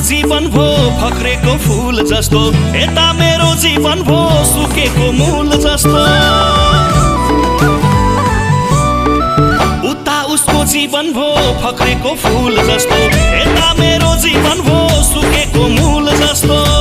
जीवन भो फक्रेको फूल जस्तो, यता मेरो जीवन भो सुकेको मूल जस्तो। उता उसको जीवन भो फक्रेको फूल जस्तो, यता मेरो जीवन भो सुकेको मूल जस्तो।